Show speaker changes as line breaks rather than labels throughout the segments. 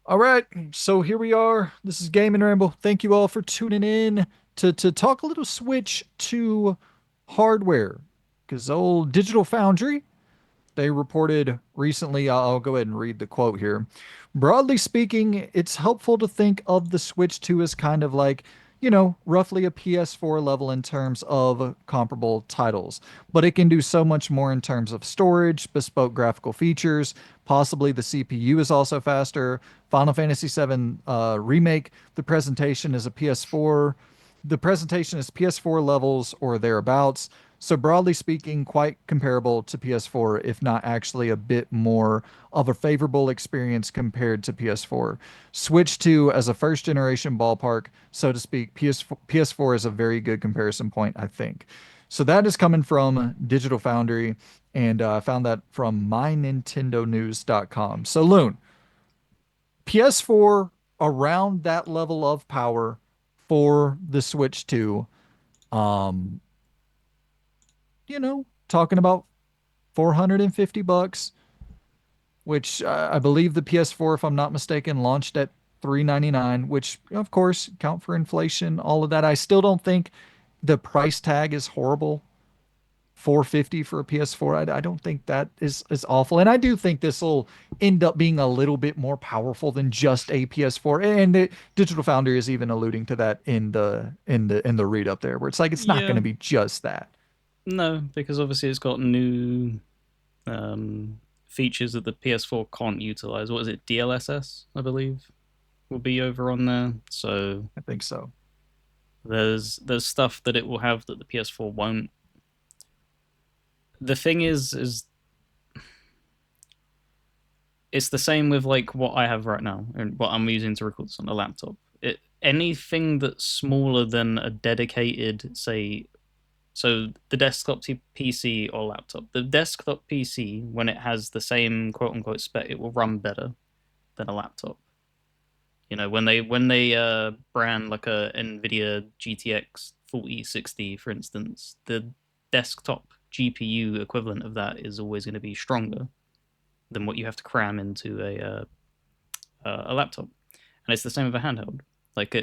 All right, so here we are. This is Game and Ramble. Thank you all for tuning in to talk a little switch to hardware. Because old Digital Foundry, they reported recently, I'll go ahead and read the quote here. Broadly speaking, it's helpful to think of the Switch 2 as kind of like, roughly a PS4 level in terms of comparable titles. But it can do so much more in terms of storage, bespoke graphical features. Possibly the CPU is also faster. Final Fantasy VII Remake, the presentation is a PS4. The presentation is PS4 levels or thereabouts. So broadly speaking, quite comparable to PS4, if not actually a bit more of a favorable experience compared to PS4. Switch 2 as a first generation ballpark, so to speak, PS4 is a very good comparison point, I think. So that is coming from Digital Foundry, and I found that from mynintendonews.com. So Loon, PS4 around that level of power for the Switch 2. Um, talking about 450 bucks, which I believe the PS4, if I'm not mistaken, launched at 399, which of course count for inflation, all of that. I still don't think the price tag is horrible. 450 for a PS4. I don't think that is awful. And I do think this will end up being a little bit more powerful than just a PS4. And the Digital Foundry is even alluding to that in the read up there, where it's like it's not going
Yeah,
to be just that.
no, because obviously it's got new features that the PS4 can't utilize. What is it? DLSS, I believe, will be over on there. So
I think so.
there's stuff that it will have that the PS4 won't. The thing is it's the same with like what I have right now and what I'm using to record this on a laptop. Anything that's smaller than a dedicated, say, so the desktop PC or laptop, the desktop PC, when it has the same quote unquote spec, it will run better than a laptop. When they brand like a Nvidia GTX 4060, for instance, the desktop GPU equivalent of that is always going to be stronger than what you have to cram into a laptop, and it's the same with a handheld. Like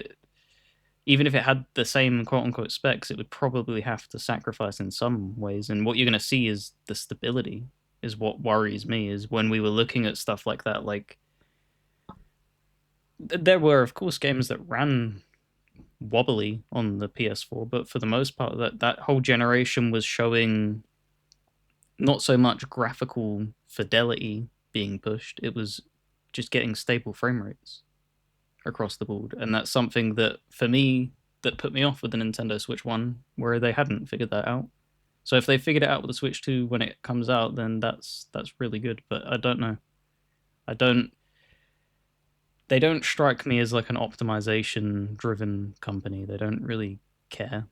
even if it had the same quote unquote specs, it would probably have to sacrifice in some ways. And what you're going to see is the stability is what worries me. Is when we were looking at stuff like that, like there were of course games that ran wobbly on the PS4, but for the most part, that whole generation was showing not so much graphical fidelity being pushed; it was just getting stable frame rates across the board, and that's something that for me that put me off with the Nintendo Switch One, where they hadn't figured that out. So if they figured it out with the Switch Two when it comes out, then that's really good. But I don't know. I don't. They don't strike me as like an optimization driven company. They don't really care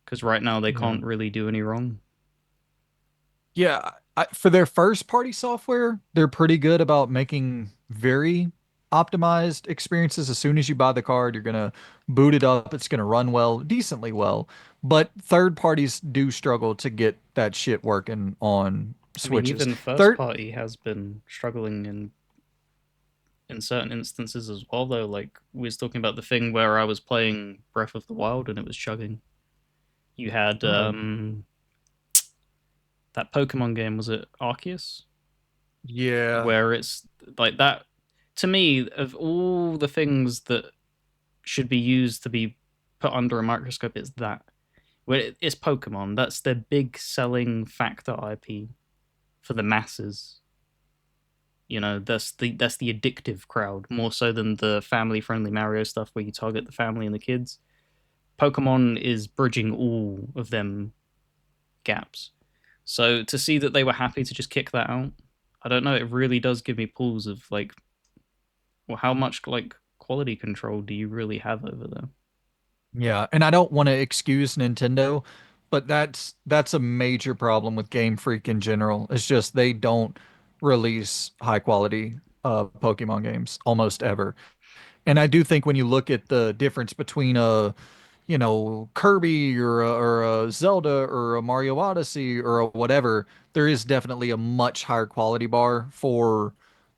because right now they
Yeah.
can't really do any wrong.
Yeah, for their first party software, they're pretty good about making very optimized experiences. As soon as you buy the card, you're gonna boot it up. It's gonna run well, decently well. But third parties do struggle to get that shit working on
I mean,
Switches.
even first
Third,
party has been struggling in certain instances as well. Though, like we was talking about the thing where I was playing Breath of the Wild and it was chugging. You had
uh,
that Pokemon game, was it Arceus?
yeah,
Where it's like that. To me, of all the things that should be used to be put under a microscope, it's that. Where it's Pokemon. That's their big selling factor IP for the masses. That's the addictive crowd more so than the family friendly Mario stuff where you target the family and the kids. Pokemon is bridging all of them gaps. So to see that they were happy to just kick that out, I don't know. It really does give me pulls of like, well, how much like quality control do you really have over there?
yeah. And I don't want to excuse Nintendo, but that's a major problem with Game Freak in general. It's just they don't release high quality Pokemon games almost ever. And I do think when you look at the difference between a, Kirby or a Zelda or a Mario Odyssey or a whatever, there is definitely a much higher quality bar for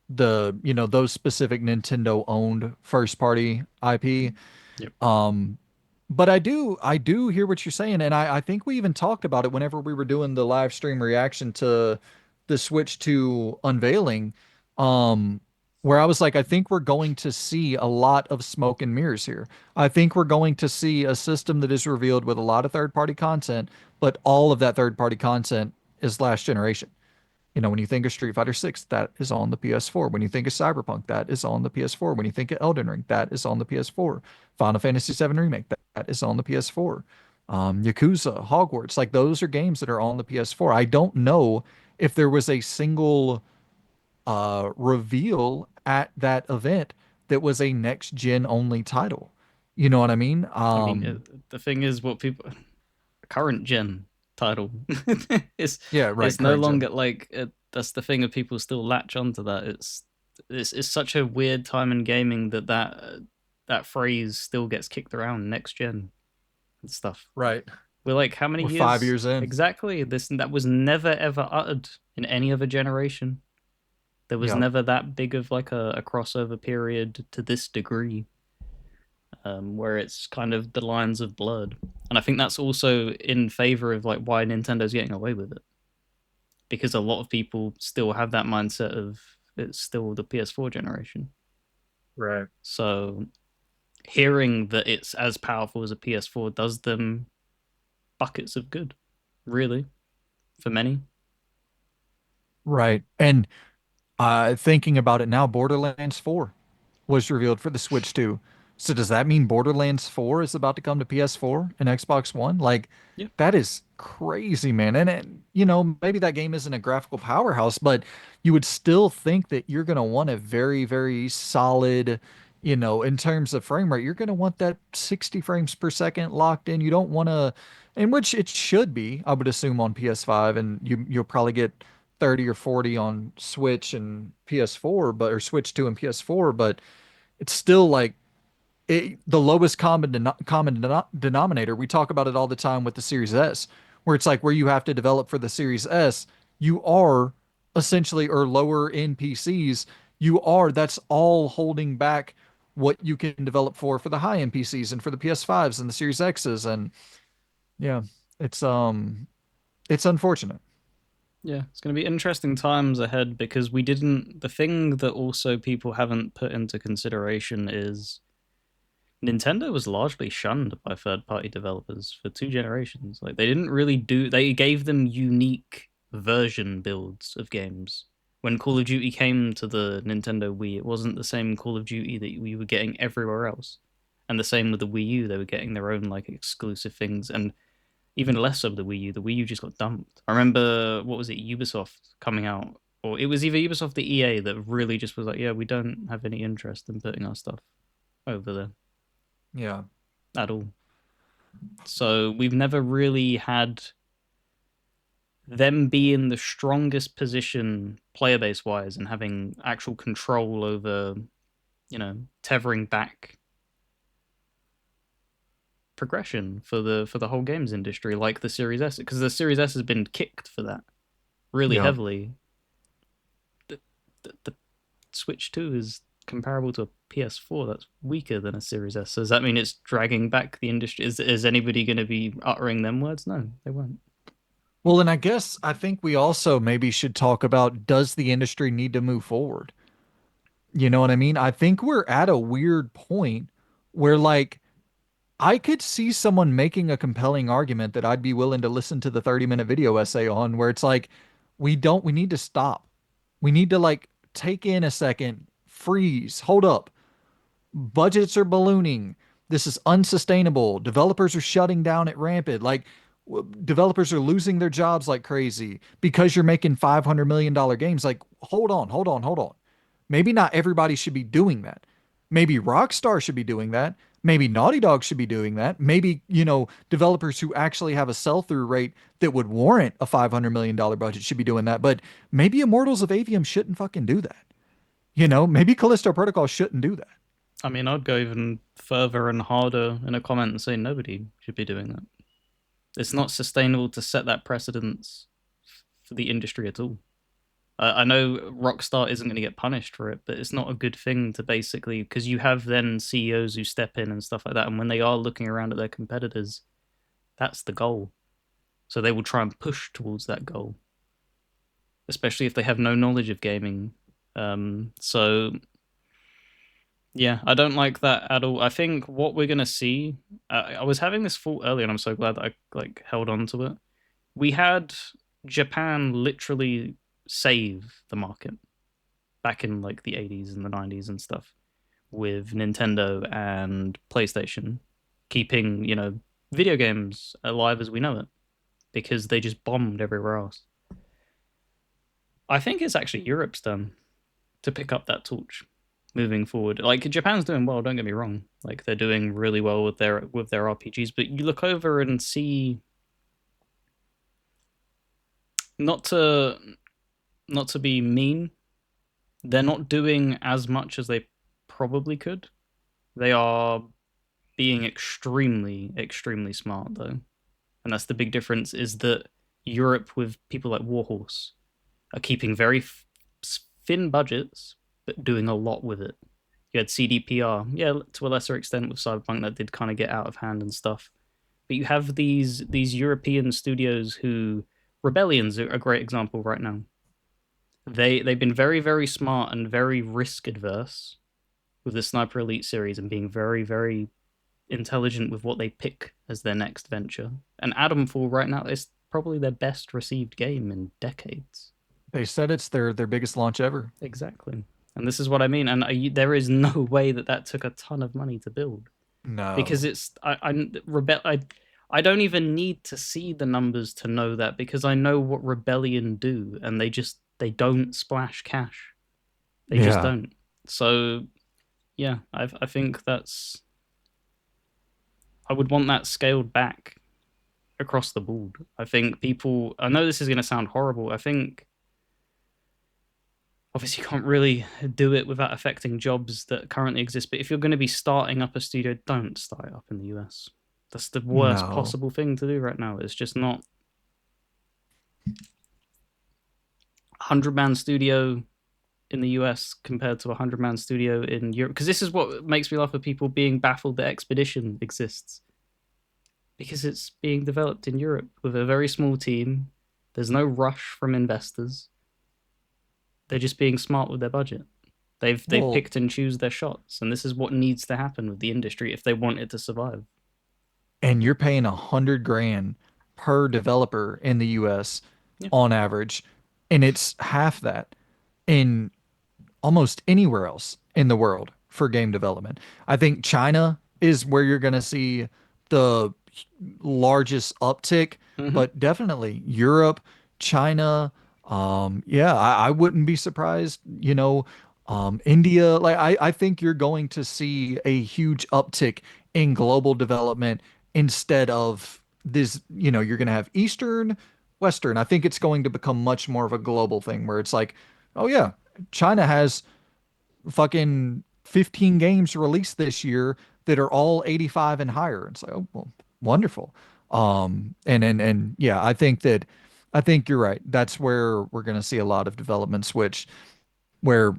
those specific Nintendo owned first party IP.
Yep.
Um, but I do hear what you're saying, and I think we even talked about it whenever we were doing the live stream reaction to the Switch 2 unveiling, um, where I was like, I think we're going to see a lot of smoke and mirrors here. I think we're going to see a system that is revealed with a lot of third-party content, but all of that third-party content is last generation. When you think of Street Fighter 6, that is on the PS4. When you think of Cyberpunk, that is on the PS4. When you think of Elden Ring, that is on the PS4. Final Fantasy VII Remake, that is on the PS4. Yakuza, Hogwarts, like those are games that are on the PS4. I don't know if there was a single reveal at that event that was a next gen only title. You know what I mean?
I mean, the thing is, what people current gen title is
Yeah, right,
it's no
current gen.
longer like that's the thing of people still latch onto that. It's such a weird time in gaming that phrase still gets kicked around next gen and stuff.
Right.
We're like, how many
We're 5 years
years
in.
exactly? This that was never ever uttered in any other generation. There was
Yeah,
never that big of like a crossover period to this degree, where it's kind of the lines of blurred. And I think that's also in favor of like why Nintendo's getting away with it, because a lot of people still have that mindset of it's still the PS4 generation.
right.
So hearing that it's as powerful as a PS4 does them buckets of good, really, for many.
Right. And thinking about it now, Borderlands 4 was revealed for the Switch 2. So does that mean Borderlands 4 is about to come to PS4 and Xbox One? Like,
Yeah,
that is crazy, man. And maybe that game isn't a graphical powerhouse, but you would still think that you're going to want a very, very solid, in terms of frame rate, you're going to want that 60 frames per second locked in. You don't want to, in which it should be, I would assume on PS5, and you'll probably get 30 or 40 on Switch and PS4, but or Switch 2 and PS4, but it's still like the lowest denominator. We talk about it all the time with the Series S, where it's like where you have to develop for the Series S, you are essentially, or lower end PCs, that's all holding back what you can develop for the high end PCs and for the PS5s and the Series X's. And yeah, it's it's unfortunate.
yeah, it's going to be interesting times ahead because we didn't. The thing that also people haven't put into consideration is Nintendo was largely shunned by third party developers for two generations. Like they didn't really do they gave them unique version builds of games. When Call of Duty came to the Nintendo Wii, it wasn't the same Call of Duty that we were getting everywhere else. And the same with the Wii U, they were getting their own like exclusive things, and even less of the Wii U. The Wii U just got dumped. I remember what was it, Ubisoft coming out, or it was either Ubisoft or EA that really just was like, yeah, we don't have any interest in putting our stuff over there
Yeah.
at all. So we've never really had them be in the strongest position player base wise and having actual control over, tethering back progression for the whole games industry like the Series S, because the Series S has been kicked for that really
Yeah.
heavily. The Switch 2 is comparable to a PS4 that's weaker than a Series S. So does that mean it's dragging back the industry? Is anybody going to be uttering them words? No, they won't.
Well, and I think we also maybe should talk about, does the industry need to move forward? You know what I mean? I think we're at a weird point where, like, I could see someone making a compelling argument that I'd be willing to listen to the 30-minute video essay on, where it's like, we need to stop. We need to, like, take in a second, freeze, hold up. Budgets are ballooning. This is unsustainable. Developers are shutting down at rampant. Like, developers are losing their jobs like crazy because you're making $500 million games. Like, hold on, hold on, hold on. Maybe not everybody should be doing that. Maybe Rockstar should be doing that. Maybe Naughty Dog should be doing that. Maybe, developers who actually have a sell through rate that would warrant a $500 million budget should be doing that. But maybe Immortals of Avium shouldn't fucking do that. Maybe Callisto Protocol shouldn't do that.
I mean, I'd go even further and harder in a comment and say nobody should be doing that. It's not sustainable to set that precedence for the industry at all. I know Rockstar isn't going to get punished for it, but it's not a good thing to basically, because you have then CEOs who step in and stuff like that, and when they are looking around at their competitors, that's the goal. So they will try and push towards that goal, especially if they have no knowledge of gaming. So yeah, I don't like that at all. I think what we're gonna see, I was having this thought earlier, and I'm so glad that I like held on to it. We had Japan literally save the market back in like the 80s and the 90s and stuff with Nintendo and PlayStation keeping, video games alive as we know it because they just bombed everywhere else. I think it's actually Europe's turn to pick up that torch moving forward. Like Japan's doing well, don't get me wrong. Like they're doing really well with their RPGs, but you look over and see not to not to be mean, they're not doing as much as they probably could. They are being extremely, extremely smart though. And that's the big difference is that Europe with people like Warhorse are keeping very thin budgets, but doing a lot with it. You had CDPR, yeah, to a lesser extent with Cyberpunk that did kind of get out of hand and stuff. But you have these European studios who Rebellion's a great example right now. They've been very very smart and very risk adverse with the Sniper Elite series and being very very intelligent with what they pick as their next venture. And Adamfall right now is probably their best received game in decades.
They said it's their biggest launch ever.
Exactly. And this is what I mean. And there is no way that that took a ton of money to build because
No.
it's I don't even need to see the numbers to know that because I know what Rebellion do, and they don't splash cash. They just
Yeah.
don't. So yeah, I think that's I would want that scaled back across the board. I think people. I know this is going to sound horrible. I think obviously you can't really do it without affecting jobs that currently exist. But if you're going to be starting up a studio, don't start it up in the US. That's the worst
No.
possible thing to do right now. It's just not 100-man studio in the US compared to a 100-man studio in Europe. Because this is what makes me laugh at people being baffled that Expedition exists. Because it's being developed in Europe with a very small team. There's no rush from investors. They're just being smart with their budget. They've
Well,
picked and choose their shots, and this is what needs to happen with the industry if they want it to survive.
and you're paying 100 grand per developer in the US
Yeah.
on average, and it's half that in almost anywhere else in the world for game development. I think China is where you're going to see the largest uptick,
Mm-hmm.
but definitely Europe, China. Yeah, I wouldn't be surprised, India. Like I think you're going to see a huge uptick in global development instead of this, you're going to have Eastern, Western. I think it's going to become much more of a global thing where it's like, oh yeah, China has fucking 15 games released this year that are all 85 and higher. It's like, oh, well, wonderful. And yeah, I think you're right. That's where we're going to see a lot of development switch where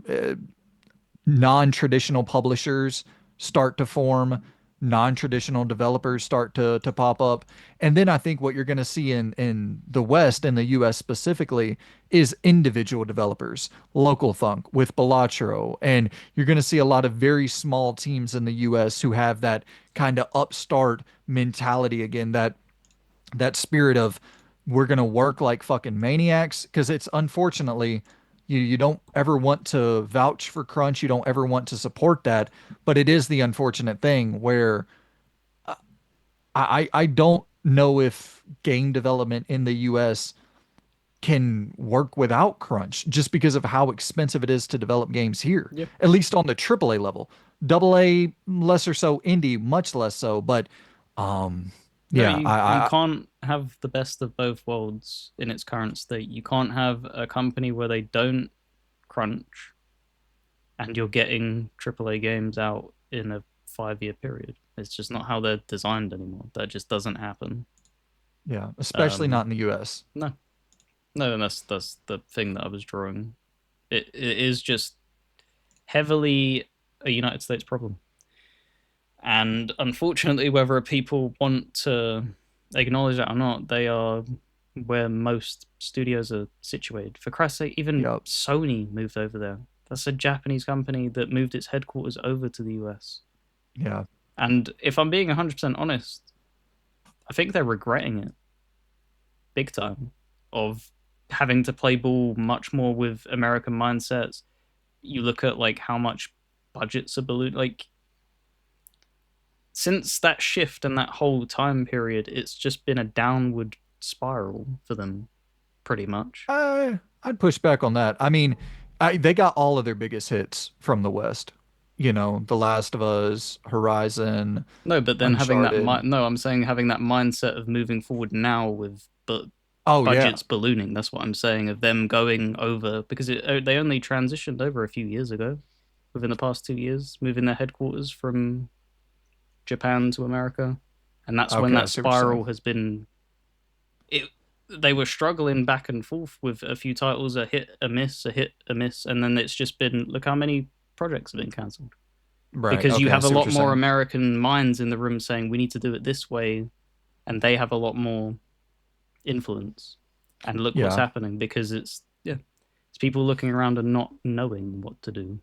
non-traditional publishers start to form, non-traditional developers start to pop up. And then I think what you're going to see in the West and the US specifically is individual developers, local thunk with Balatro. And you're going to see a lot of very small teams in the US who have that kind of upstart mentality again, that spirit of we're gonna work like fucking maniacs because it's unfortunately you don't ever want to vouch for crunch, you don't ever want to support that, but it is the unfortunate thing where I don't know if game development in the US can work without crunch just because of how expensive it is to develop games here,
Yeah.
at least on the AAA level. Double A, less or so, indie, much less so, but
No,
yeah,
you can't have the best of both worlds in its current state. You can't have a company where they don't crunch and you're getting AAA games out in a 5-year period. It's just not how they're designed anymore. That just doesn't happen.
yeah, especially not
Um,
in the US.
no, No, and that's the thing that I was drawing. It is just heavily a United States problem. And unfortunately, whether people want to acknowledge that or not, they are where most studios are situated. For Christ's sake, even
Yep.
Sony moved over there. That's a Japanese company that moved its headquarters over to the US.
Yeah.
And if I'm being 100% honest, I think they're regretting it big time of having to play ball much more with American mindsets. You look at like how much budgets are balloon like since that shift and that whole time period, it's just been a downward spiral for them, pretty much.
I'd push back on that. I mean, they got all of their biggest hits from the West. You know, The Last of Us, Horizon,
No, but then having that
Uncharted.
no, I'm saying having that mindset of moving forward now with
Oh yeah.
budgets ballooning. That's what I'm saying of them going over because they only transitioned over a few years ago, within the past 2 years, moving their headquarters from Japan to America, and that's when
Okay, I
that
see what you're
spiral
saying.
has been. It they were struggling back and forth with a few titles, a hit, a miss, a hit, a miss, and then it's just been look how many projects have been cancelled
Right.
because you
Okay, I
have a
see what
lot
you're
more
saying.
American minds in the room saying we need to do it this way, and they have a lot more influence. And look what's
Yeah.
happening because it's people looking around and not knowing what to do.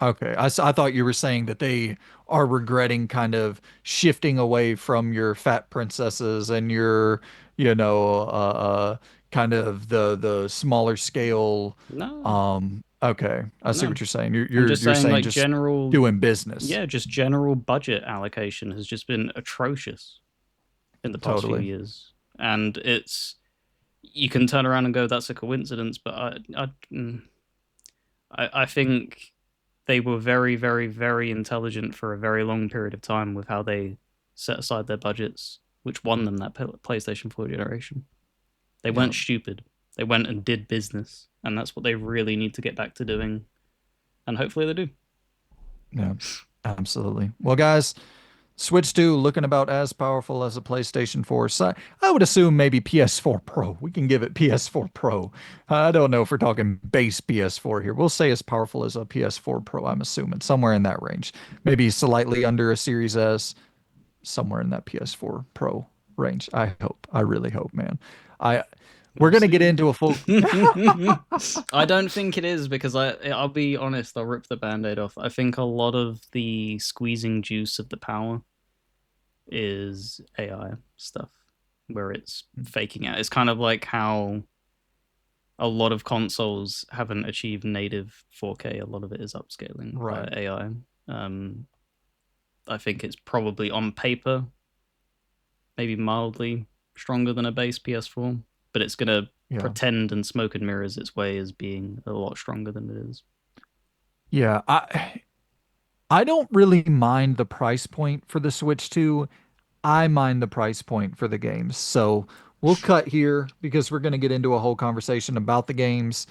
Okay. I thought you were saying that they are regretting kind of shifting away from your fat princesses and your, you know, kind of the smaller scale.
No,
Okay. I see
no.
what you're saying. You're
I'm
you're
just
you're
saying
saying
like
just
general,
doing business.
yeah, just general budget allocation has just been atrocious in the past few
Totally.
years, and it's you can turn around and go that's a coincidence, but I think they were very very very intelligent for a very long period of time with how they set aside their budgets, which won them that PlayStation 4 generation. They
Yeah.
weren't stupid. They went and did business, and that's what they really need to get back to doing, and hopefully they do.
Yeah. Absolutely. Well, guys, Switch 2 looking about as powerful as a PlayStation 4. So I would assume maybe PS4 Pro. We can give it PS4 Pro. I don't know if we're talking base PS4 here. We'll say as powerful as a PS4 Pro, I'm assuming, somewhere in that range. Maybe slightly under a Series S, somewhere in that PS4 Pro range. I hope. I really hope, man. I we're
We'll
gonna get
see.
into a full
I don't think it is because I'll be honest, I'll rip the band-aid off. I think a lot of the squeezing juice of the power is AI stuff where it's faking out. It's kind of like how a lot of consoles haven't achieved native 4K. A lot of it is upscaling via
right.
AI. Um, I think it's probably on paper maybe mildly stronger than a base PS4, but it's gonna
Yeah.
pretend and smoke and mirrors its way as being a lot stronger than it is.
Yeah. I don't really mind the price point for the Switch 2. I mind the price point for the games. So we'll cut here because we're going to get into a whole conversation about the games,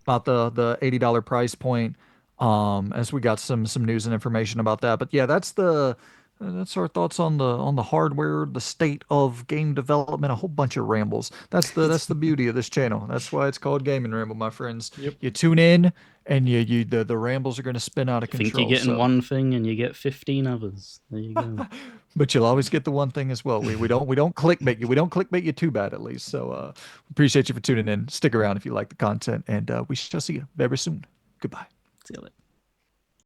about the $80 price point, as we got some news and information about that. But yeah, that's our thoughts on the hardware, the state of game development, a whole bunch of rambles. That's the beauty of this channel. That's why it's called Gaming Ramble, my friends.
Yep.
You tune in and the rambles are going to spin out of
You think you're
control.
getting
So
one thing and you get 15 others. There you go.
but you'll always get the one thing as well. We don't clickbait you. We don't clickbait you too bad at least. So appreciate you for tuning in. Stick around if you like the content, and we shall see you very soon. Goodbye.
See you later.